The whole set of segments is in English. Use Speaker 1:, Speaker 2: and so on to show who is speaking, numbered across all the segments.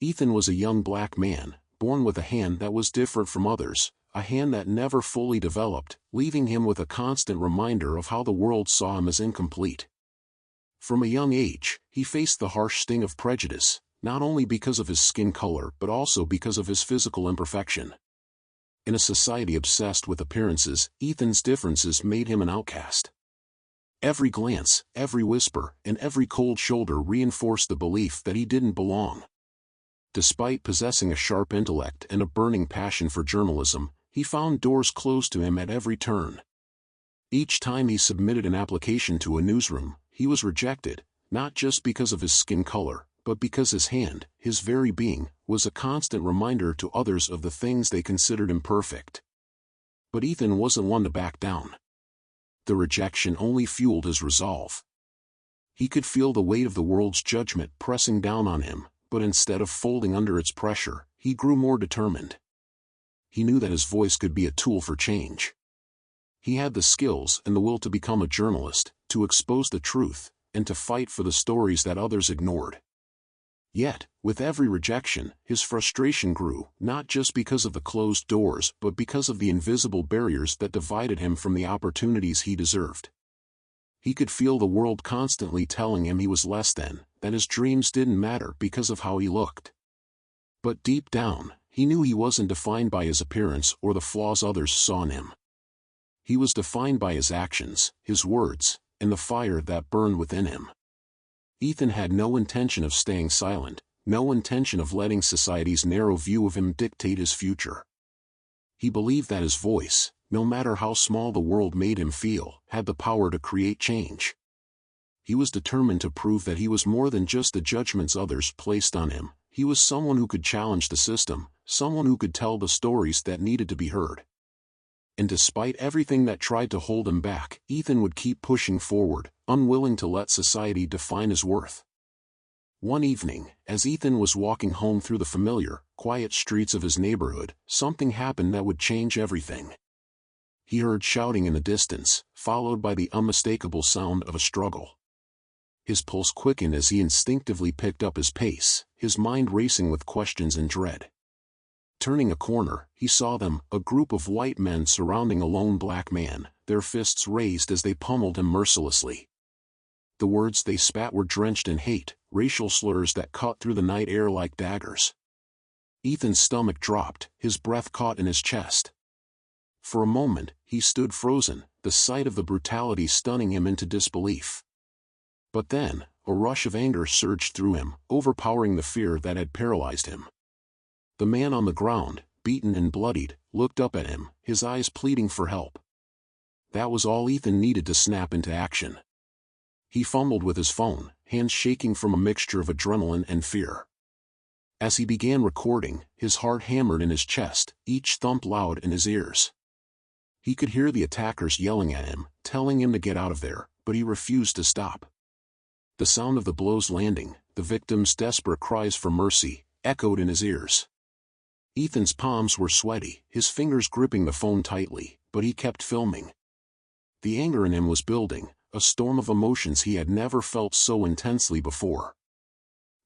Speaker 1: Ethan was a young black man, born with a hand that was different from others, a hand that never fully developed, leaving him with a constant reminder of how the world saw him as incomplete. From a young age, he faced the harsh sting of prejudice, not only because of his skin color but also because of his physical imperfection. In a society obsessed with appearances, Ethan's differences made him an outcast. Every glance, every whisper, and every cold shoulder reinforced the belief that he didn't belong. Despite possessing a sharp intellect and a burning passion for journalism, he found doors closed to him at every turn. Each time he submitted an application to a newsroom, he was rejected, not just because of his skin color, but because his hand, his very being, was a constant reminder to others of the things they considered imperfect. But Ethan wasn't one to back down. The rejection only fueled his resolve. He could feel the weight of the world's judgment pressing down on him, but instead of folding under its pressure, he grew more determined. He knew that his voice could be a tool for change. He had the skills and the will to become a journalist, to expose the truth, and to fight for the stories that others ignored. Yet, with every rejection, his frustration grew, not just because of the closed doors but because of the invisible barriers that divided him from the opportunities he deserved. He could feel the world constantly telling him he was less than, that his dreams didn't matter because of how he looked. But deep down, he knew he wasn't defined by his appearance or the flaws others saw in him. He was defined by his actions, his words, and the fire that burned within him. Ethan had no intention of staying silent, no intention of letting society's narrow view of him dictate his future. He believed that his voice, no matter how small the world made him feel, had the power to create change. He was determined to prove that he was more than just the judgments others placed on him. He was someone who could challenge the system, someone who could tell the stories that needed to be heard. And despite everything that tried to hold him back, Ethan would keep pushing forward, unwilling to let society define his worth. One evening, as Ethan was walking home through the familiar, quiet streets of his neighborhood, something happened that would change everything. He heard shouting in the distance, followed by the unmistakable sound of a struggle. His pulse quickened as he instinctively picked up his pace, his mind racing with questions and dread. Turning a corner, he saw them, a group of white men surrounding a lone black man, their fists raised as they pummeled him mercilessly. The words they spat were drenched in hate, racial slurs that cut through the night air like daggers. Ethan's stomach dropped, his breath caught in his chest. For a moment, he stood frozen, the sight of the brutality stunning him into disbelief. But then, a rush of anger surged through him, overpowering the fear that had paralyzed him. The man on the ground, beaten and bloodied, looked up at him, his eyes pleading for help. That was all Ethan needed to snap into action. He fumbled with his phone, hands shaking from a mixture of adrenaline and fear. As he began recording, his heart hammered in his chest, each thump loud in his ears. He could hear the attackers yelling at him, telling him to get out of there, but he refused to stop. The sound of the blows landing, the victims' desperate cries for mercy, echoed in his ears. Ethan's palms were sweaty, his fingers gripping the phone tightly, but he kept filming. The anger in him was building, a storm of emotions he had never felt so intensely before.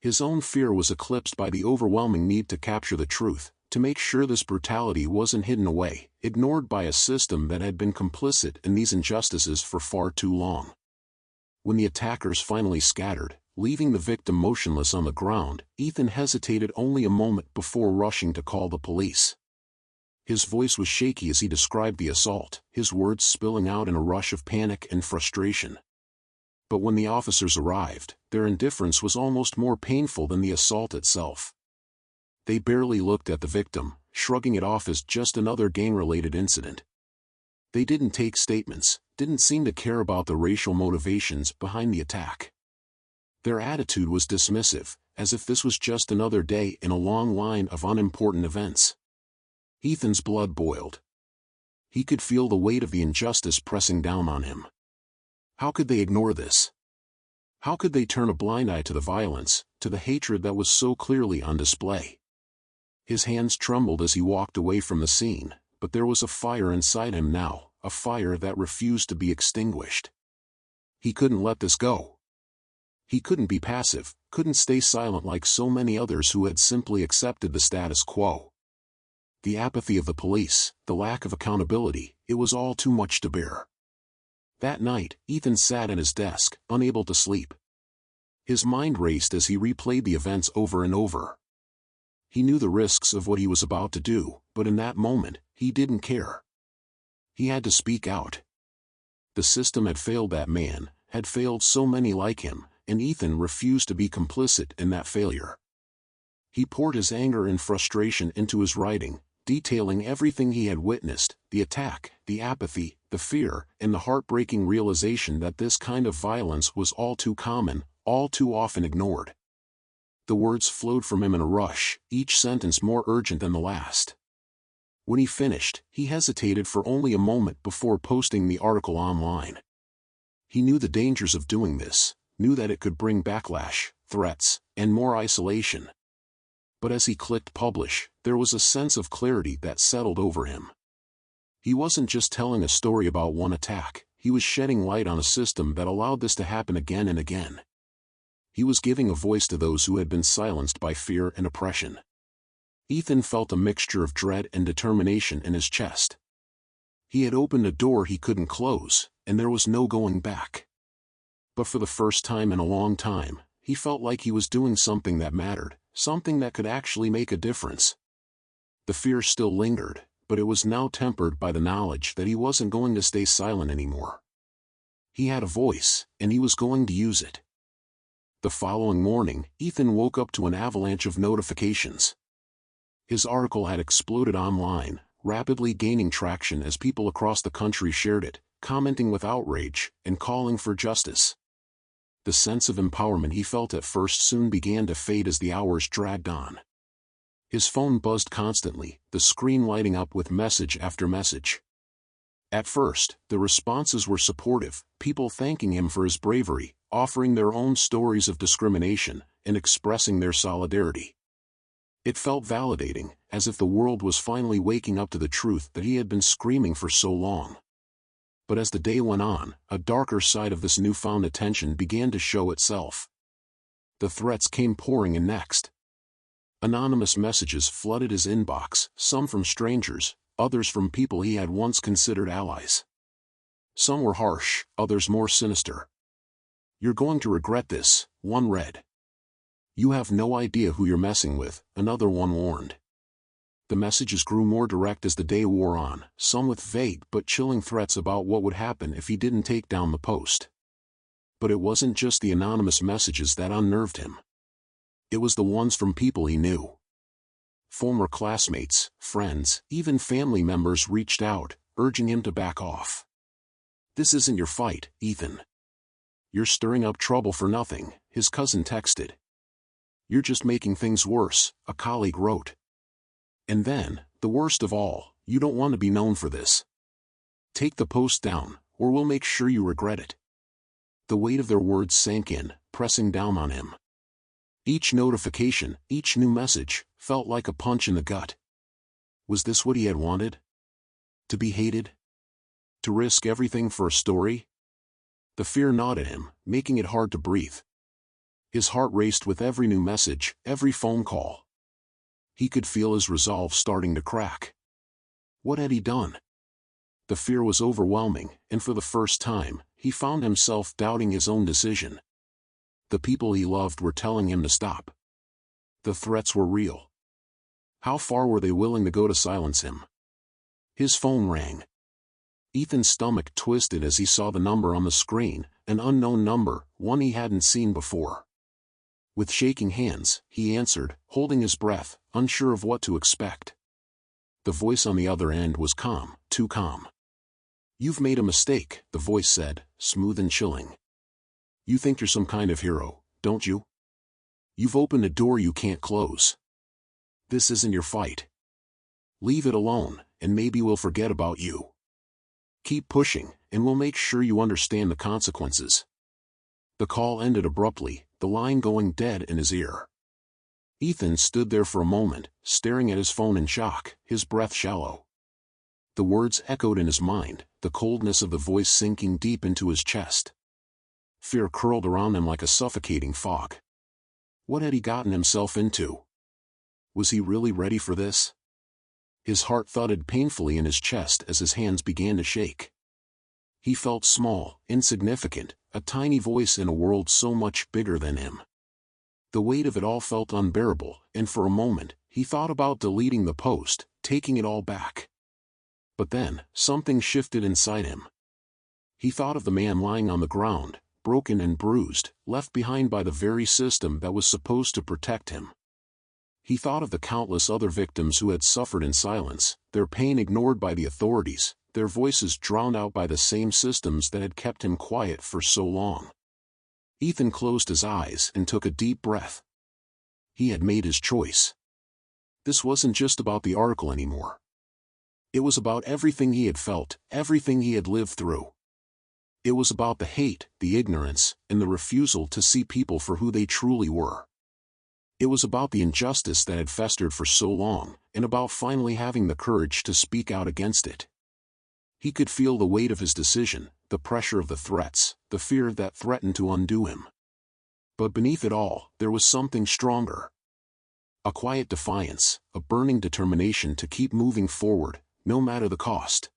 Speaker 1: His own fear was eclipsed by the overwhelming need to capture the truth, to make sure this brutality wasn't hidden away, ignored by a system that had been complicit in these injustices for far too long. When the attackers finally scattered, leaving the victim motionless on the ground, Ethan hesitated only a moment before rushing to call the police. His voice was shaky as he described the assault, his words spilling out in a rush of panic and frustration. But when the officers arrived, their indifference was almost more painful than the assault itself. They barely looked at the victim, shrugging it off as just another gang-related incident. They didn't take statements, didn't seem to care about the racial motivations behind the attack. Their attitude was dismissive, as if this was just another day in a long line of unimportant events. Ethan's blood boiled. He could feel the weight of the injustice pressing down on him. How could they ignore this? How could they turn a blind eye to the violence, to the hatred that was so clearly on display? His hands trembled as he walked away from the scene, but there was a fire inside him now, a fire that refused to be extinguished. He couldn't let this go. He couldn't be passive, couldn't stay silent like so many others who had simply accepted the status quo. The apathy of the police, the lack of accountability, it was all too much to bear. That night, Ethan sat at his desk, unable to sleep. His mind raced as he replayed the events over and over. He knew the risks of what he was about to do, but in that moment, he didn't care. He had to speak out. The system had failed that man, had failed so many like him, and Ethan refused to be complicit in that failure. He poured his anger and frustration into his writing, detailing everything he had witnessed, the attack, the apathy, the fear, and the heartbreaking realization that this kind of violence was all too common, all too often ignored. The words flowed from him in a rush, each sentence more urgent than the last. When he finished, he hesitated for only a moment before posting the article online. He knew the dangers of doing this, knew that it could bring backlash, threats, and more isolation. But as he clicked publish, there was a sense of clarity that settled over him. He wasn't just telling a story about one attack, he was shedding light on a system that allowed this to happen again and again. He was giving a voice to those who had been silenced by fear and oppression. Ethan felt a mixture of dread and determination in his chest. He had opened a door he couldn't close, and there was no going back. But for the first time in a long time, he felt like he was doing something that mattered, something that could actually make a difference. The fear still lingered, but it was now tempered by the knowledge that he wasn't going to stay silent anymore. He had a voice, and he was going to use it. The following morning, Ethan woke up to an avalanche of notifications. His article had exploded online, rapidly gaining traction as people across the country shared it, commenting with outrage, and calling for justice. The sense of empowerment he felt at first soon began to fade as the hours dragged on. His phone buzzed constantly, the screen lighting up with message after message. At first, the responses were supportive, people thanking him for his bravery, offering their own stories of discrimination, and expressing their solidarity. It felt validating, as if the world was finally waking up to the truth that he had been screaming for so long. But as the day went on, a darker side of this newfound attention began to show itself. The threats came pouring in next. Anonymous messages flooded his inbox, some from strangers, others from people he had once considered allies. Some were harsh, others more sinister. "You're going to regret this," one read. "You have no idea who you're messing with," another one warned. The messages grew more direct as the day wore on, some with vague but chilling threats about what would happen if he didn't take down the post. But it wasn't just the anonymous messages that unnerved him. It was the ones from people he knew. Former classmates, friends, even family members reached out, urging him to back off. "This isn't your fight, Ethan. You're stirring up trouble for nothing," his cousin texted. "You're just making things worse," a colleague wrote. And then, the worst of all, "You don't want to be known for this. Take the post down, or we'll make sure you regret it." The weight of their words sank in, pressing down on him. Each notification, each new message, felt like a punch in the gut. Was this what he had wanted? To be hated? To risk everything for a story? The fear gnawed at him, making it hard to breathe. His heart raced with every new message, every phone call. He could feel his resolve starting to crack. What had he done? The fear was overwhelming, and for the first time, he found himself doubting his own decision. The people he loved were telling him to stop. The threats were real. How far were they willing to go to silence him? His phone rang. Ethan's stomach twisted as he saw the number on the screen, an unknown number, one he hadn't seen before. With shaking hands, he answered, holding his breath, unsure of what to expect. The voice on the other end was calm, too calm. "You've made a mistake," the voice said, smooth and chilling. "You think you're some kind of hero, don't you? You've opened a door you can't close. This isn't your fight. Leave it alone, and maybe we'll forget about you. Keep pushing, and we'll make sure you understand the consequences." The call ended abruptly, the line going dead in his ear. Ethan stood there for a moment, staring at his phone in shock, his breath shallow. The words echoed in his mind, the coldness of the voice sinking deep into his chest. Fear curled around him like a suffocating fog. What had he gotten himself into? Was he really ready for this? His heart thudded painfully in his chest as his hands began to shake. He felt small, insignificant, a tiny voice in a world so much bigger than him. The weight of it all felt unbearable, and for a moment, he thought about deleting the post, taking it all back. But then, something shifted inside him. He thought of the man lying on the ground, broken and bruised, left behind by the very system that was supposed to protect him. He thought of the countless other victims who had suffered in silence, their pain ignored by the authorities, their voices drowned out by the same systems that had kept him quiet for so long. Ethan closed his eyes and took a deep breath. He had made his choice. This wasn't just about the article anymore. It was about everything he had felt, everything he had lived through. It was about the hate, the ignorance, and the refusal to see people for who they truly were. It was about the injustice that had festered for so long, and about finally having the courage to speak out against it. He could feel the weight of his decision, the pressure of the threats, the fear that threatened to undo him. But beneath it all, there was something stronger. A quiet defiance, a burning determination to keep moving forward, no matter the cost.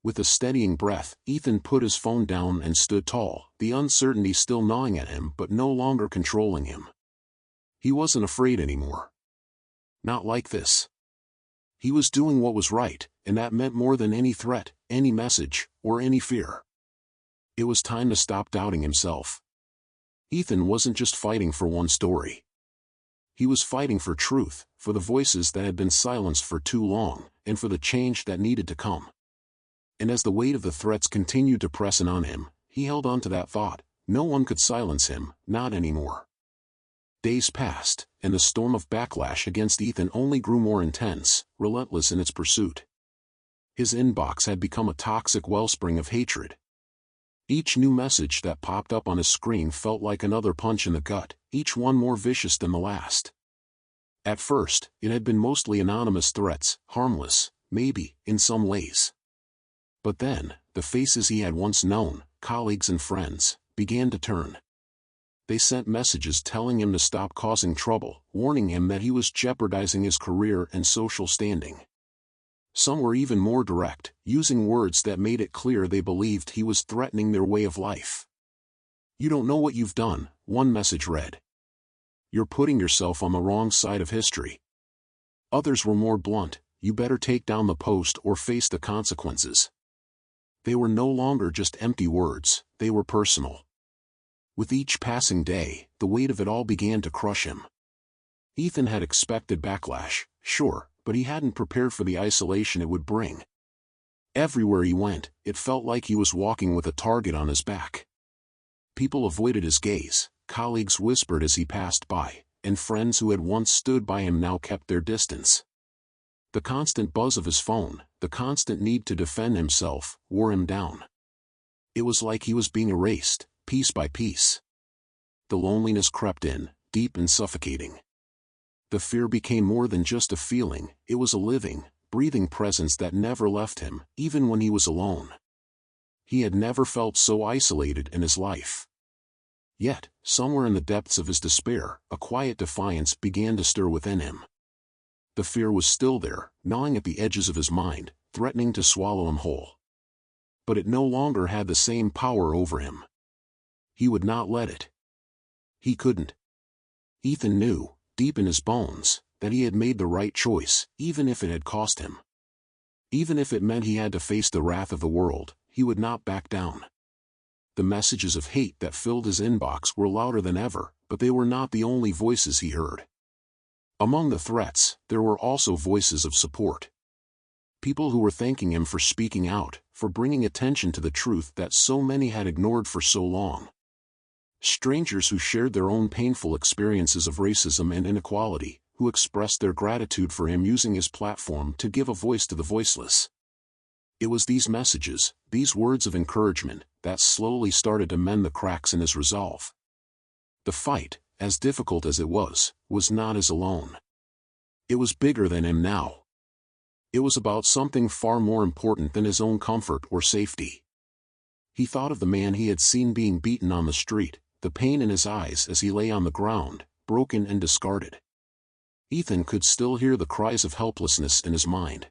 Speaker 1: With a steadying breath, Ethan put his phone down and stood tall, the uncertainty still gnawing at him but no longer controlling him. He wasn't afraid anymore. Not like this. He was doing what was right, and that meant more than any threat, any message, or any fear. It was time to stop doubting himself. Ethan wasn't just fighting for one story. He was fighting for truth, for the voices that had been silenced for too long, and for the change that needed to come. And as the weight of the threats continued to press in on him, he held on to that thought: no one could silence him, not anymore. Days passed, and the storm of backlash against Ethan only grew more intense, relentless in its pursuit. His inbox had become a toxic wellspring of hatred. Each new message that popped up on his screen felt like another punch in the gut, each one more vicious than the last. At first, it had been mostly anonymous threats, harmless, maybe, in some ways. But then, the faces he had once known, colleagues and friends, began to turn. They sent messages telling him to stop causing trouble, warning him that he was jeopardizing his career and social standing. Some were even more direct, using words that made it clear they believed he was threatening their way of life. "You don't know what you've done," one message read. "You're putting yourself on the wrong side of history." Others were more blunt: "You better take down the post or face the consequences." They were no longer just empty words, they were personal. With each passing day, the weight of it all began to crush him. Ethan had expected backlash, sure, but he hadn't prepared for the isolation it would bring. Everywhere he went, it felt like he was walking with a target on his back. People avoided his gaze, colleagues whispered as he passed by, and friends who had once stood by him now kept their distance. The constant buzz of his phone, the constant need to defend himself, wore him down. It was like he was being erased, piece by piece. The loneliness crept in, deep and suffocating. The fear became more than just a feeling, it was a living, breathing presence that never left him, even when he was alone. He had never felt so isolated in his life. Yet, somewhere in the depths of his despair, a quiet defiance began to stir within him. The fear was still there, gnawing at the edges of his mind, threatening to swallow him whole. But it no longer had the same power over him. He would not let it. He couldn't. Ethan knew, deep in his bones, that he had made the right choice, even if it had cost him. Even if it meant he had to face the wrath of the world, he would not back down. The messages of hate that filled his inbox were louder than ever, but they were not the only voices he heard. Among the threats, there were also voices of support. People who were thanking him for speaking out, for bringing attention to the truth that so many had ignored for so long. Strangers who shared their own painful experiences of racism and inequality, who expressed their gratitude for him using his platform to give a voice to the voiceless. It was these messages, these words of encouragement, that slowly started to mend the cracks in his resolve. The fight, as difficult as it was not his alone. It was bigger than him now. It was about something far more important than his own comfort or safety. He thought of the man he had seen being beaten on the street, the pain in his eyes as he lay on the ground, broken and discarded. Ethan could still hear the cries of helplessness in his mind.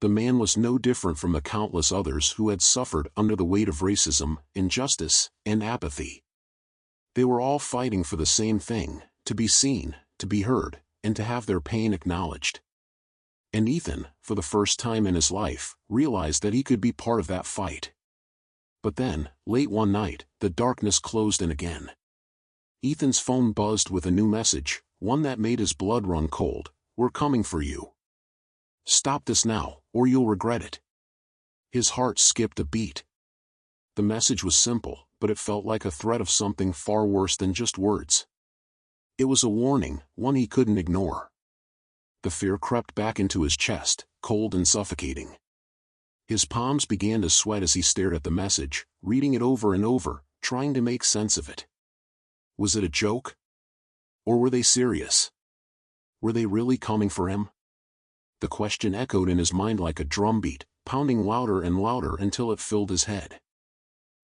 Speaker 1: The man was no different from the countless others who had suffered under the weight of racism, injustice, and apathy. They were all fighting for the same thing: to be seen, to be heard, and to have their pain acknowledged. And Ethan, for the first time in his life, realized that he could be part of that fight. But then, late one night, the darkness closed in again. Ethan's phone buzzed with a new message, one that made his blood run cold. "We're coming for you. Stop this now, or you'll regret it." His heart skipped a beat. The message was simple, but it felt like a threat of something far worse than just words. It was a warning, one he couldn't ignore. The fear crept back into his chest, cold and suffocating. His palms began to sweat as he stared at the message, reading it over and over, trying to make sense of it. Was it a joke? Or were they serious? Were they really coming for him? The question echoed in his mind like a drumbeat, pounding louder and louder until it filled his head.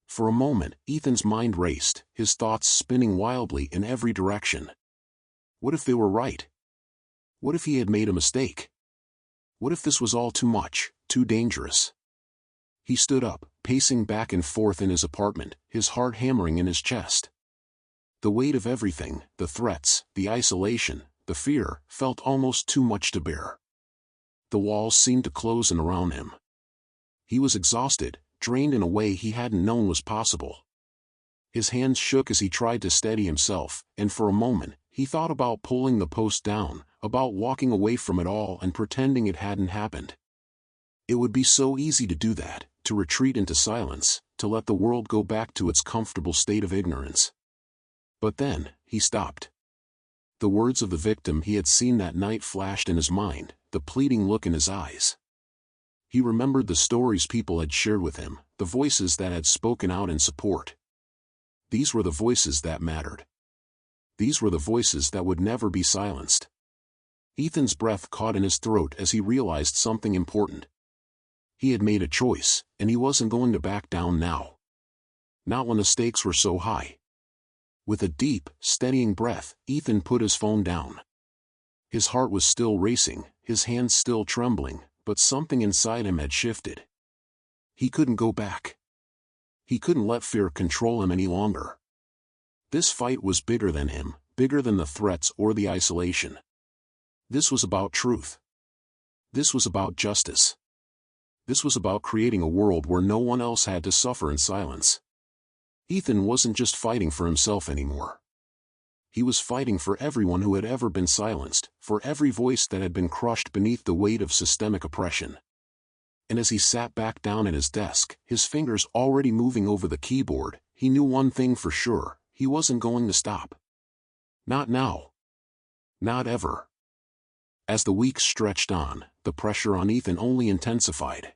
Speaker 1: For a moment, Ethan's mind raced, his thoughts spinning wildly in every direction. What if they were right? What if he had made a mistake? What if this was all too much, too dangerous? He stood up, pacing back and forth in his apartment, his heart hammering in his chest. The weight of everything, the threats, the isolation, the fear, felt almost too much to bear. The walls seemed to close in around him. He was exhausted, drained in a way he hadn't known was possible. His hands shook as he tried to steady himself, and for a moment, he thought about pulling the post down, about walking away from it all and pretending it hadn't happened. It would be so easy to do that, to retreat into silence, to let the world go back to its comfortable state of ignorance. But then, he stopped. The words of the victim he had seen that night flashed in his mind, the pleading look in his eyes. He remembered the stories people had shared with him, the voices that had spoken out in support. These were the voices that mattered. These were the voices that would never be silenced. Ethan's breath caught in his throat as he realized something important. He had made a choice, and he wasn't going to back down now. Not when the stakes were so high. With a deep, steadying breath, Ethan put his phone down. His heart was still racing, his hands still trembling, but something inside him had shifted. He couldn't go back. He couldn't let fear control him any longer. This fight was bigger than him, bigger than the threats or the isolation. This was about truth. This was about justice. This was about creating a world where no one else had to suffer in silence. Ethan wasn't just fighting for himself anymore. He was fighting for everyone who had ever been silenced, for every voice that had been crushed beneath the weight of systemic oppression. And as he sat back down at his desk, his fingers already moving over the keyboard, he knew one thing for sure: he wasn't going to stop. Not now. Not ever. As the weeks stretched on, the pressure on Ethan only intensified.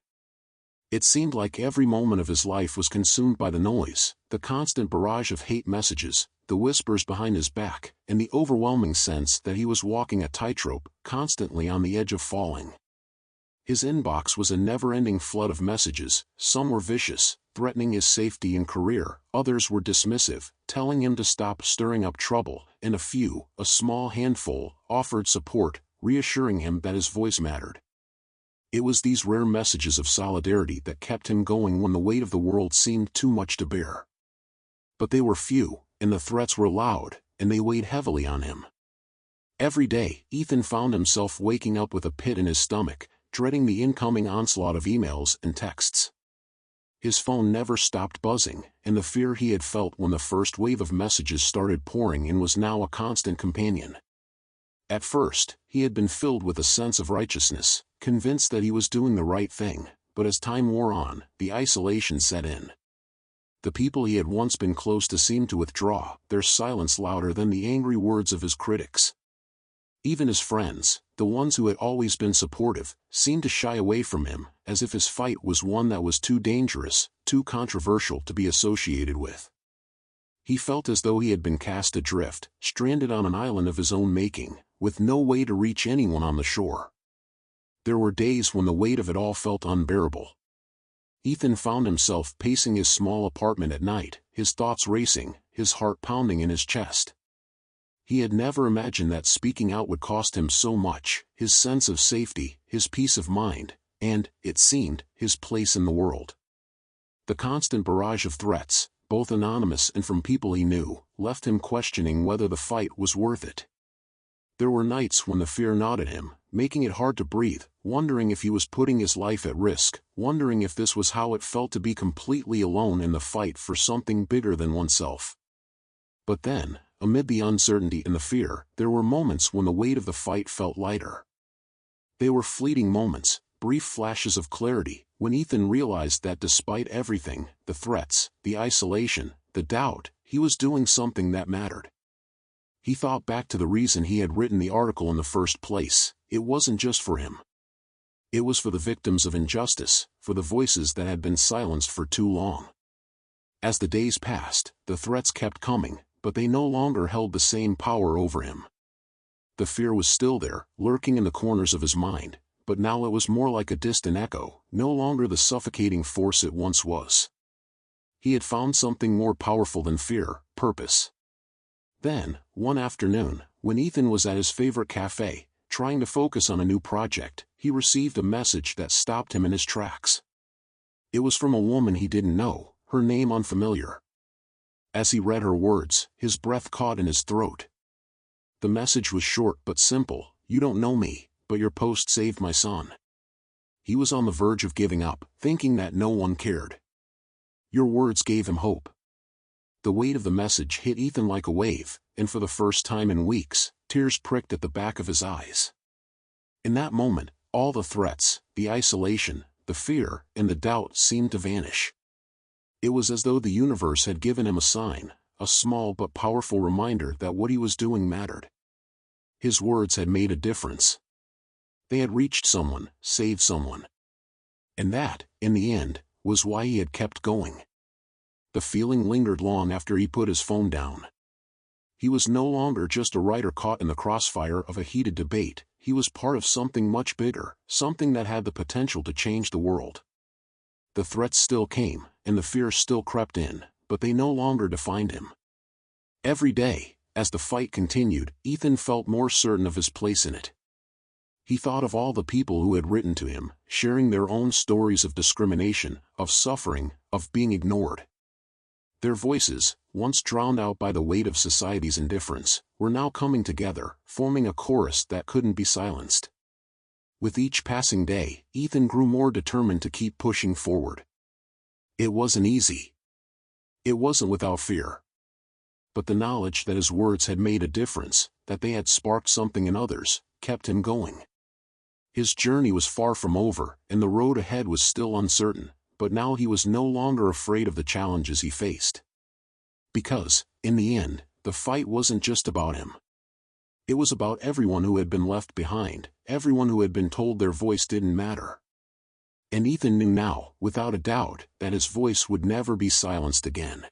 Speaker 1: It seemed like every moment of his life was consumed by the noise, the constant barrage of hate messages, the whispers behind his back, and the overwhelming sense that he was walking a tightrope, constantly on the edge of falling. His inbox was a never-ending flood of messages. Some were vicious, threatening his safety and career; others were dismissive, telling him to stop stirring up trouble, and a few, a small handful, offered support, reassuring him that his voice mattered. It was these rare messages of solidarity that kept him going when the weight of the world seemed too much to bear. But they were few, and the threats were loud, and they weighed heavily on him. Every day, Ethan found himself waking up with a pit in his stomach, dreading the incoming onslaught of emails and texts. His phone never stopped buzzing, and the fear he had felt when the first wave of messages started pouring in was now a constant companion. At first, he had been filled with a sense of righteousness, convinced that he was doing the right thing, but as time wore on, the isolation set in. The people he had once been close to seemed to withdraw, their silence louder than the angry words of his critics. Even his friends, the ones who had always been supportive, seemed to shy away from him, as if his fight was one that was too dangerous, too controversial to be associated with. He felt as though he had been cast adrift, stranded on an island of his own making, with no way to reach anyone on the shore. There were days when the weight of it all felt unbearable. Ethan found himself pacing his small apartment at night, his thoughts racing, his heart pounding in his chest. He had never imagined that speaking out would cost him so much: his sense of safety, his peace of mind, and, it seemed, his place in the world. The constant barrage of threats, both anonymous and from people he knew, left him questioning whether the fight was worth it. There were nights when the fear gnawed at him, making it hard to breathe, wondering if he was putting his life at risk, wondering if this was how it felt to be completely alone in the fight for something bigger than oneself. But then, amid the uncertainty and the fear, there were moments when the weight of the fight felt lighter. They were fleeting moments, brief flashes of clarity, when Ethan realized that despite everything, the threats, the isolation, the doubt, he was doing something that mattered. He thought back to the reason he had written the article in the first place. It wasn't just for him. It was for the victims of injustice, for the voices that had been silenced for too long. As the days passed, the threats kept coming, but they no longer held the same power over him. The fear was still there, lurking in the corners of his mind, but now it was more like a distant echo, no longer the suffocating force it once was. He had found something more powerful than fear: purpose. Then, one afternoon, when Ethan was at his favorite cafe, trying to focus on a new project, he received a message that stopped him in his tracks. It was from a woman he didn't know, her name unfamiliar. As he read her words, his breath caught in his throat. The message was short but simple: "You don't know me, but your post saved my son." He was on the verge of giving up, thinking that no one cared. Your words gave him hope. The weight of the message hit Ethan like a wave, and for the first time in weeks, tears pricked at the back of his eyes. In that moment, all the threats, the isolation, the fear, and the doubt seemed to vanish. It was as though the universe had given him a sign, a small but powerful reminder that what he was doing mattered. His words had made a difference. They had reached someone, saved someone. And that, in the end, was why he had kept going. The feeling lingered long after he put his phone down. He was no longer just a writer caught in the crossfire of a heated debate. He was part of something much bigger, something that had the potential to change the world. The threats still came, and the fear still crept in, but they no longer defined him. Every day, as the fight continued, Ethan felt more certain of his place in it. He thought of all the people who had written to him, sharing their own stories of discrimination, of suffering, of being ignored. Their voices, once drowned out by the weight of society's indifference, were now coming together, forming a chorus that couldn't be silenced. With each passing day, Ethan grew more determined to keep pushing forward. It wasn't easy. It wasn't without fear. But the knowledge that his words had made a difference, that they had sparked something in others, kept him going. His journey was far from over, and the road ahead was still uncertain, but now he was no longer afraid of the challenges he faced. Because, in the end, the fight wasn't just about him. It was about everyone who had been left behind, everyone who had been told their voice didn't matter. And Ethan knew now, without a doubt, that his voice would never be silenced again.